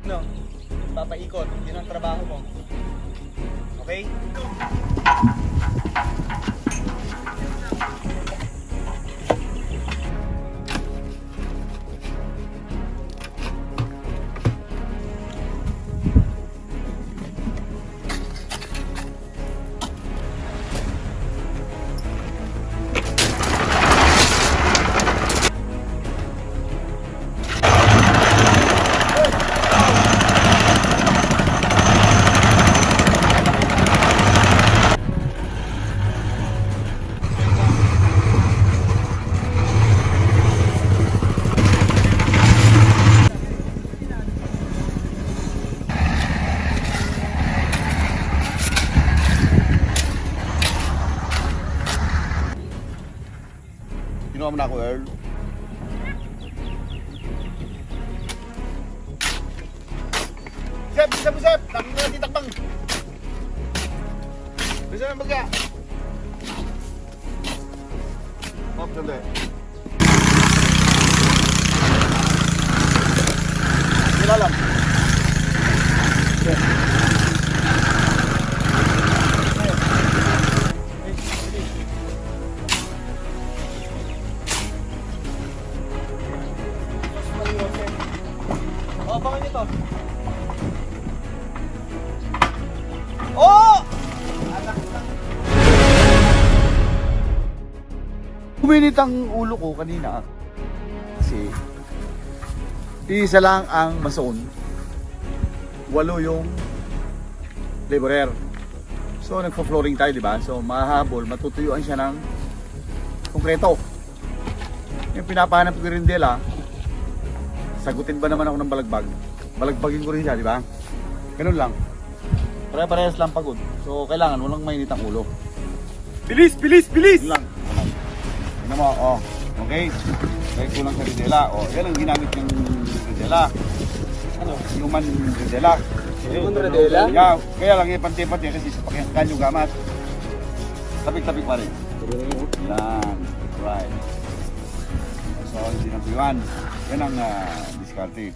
No, papaikot. Yun ang trabaho mo. Okay? Ginawa mo na ako, Earl. Sep! Lagi mo na titakbang. Bisa na baga. Hop, sandali. Nilalam. Oh, abangan nyo to. Oh! Kuminit ang ulo ko kanina kasi isa lang ang mason, 8 yung laborer. So nagpo-flooring tayo, di ba? So mahabol, matutuyuan siya ng konkreto. Yung pinapahanap ko rin nila, sagutin ba naman ako ng balagbag? Balagbagin ko rin siya, di ba? Ganun lang. Pare-parehas lang pagod. So kailangan walang mainit ang ulo. Bilis! Yun lang. Tingnan mo, oh. Okay? Kaya kulang sa ridela. Oh, yan ang ginamit ng ridela. Ano? Human ridela. Human ridela? Yeah, kaya lang yung pante-pante kasi sa pakyakan yung gamat. Tapik-tapik pa rin. Yan. Right. So, sinampiwan. Yan ang diskarte.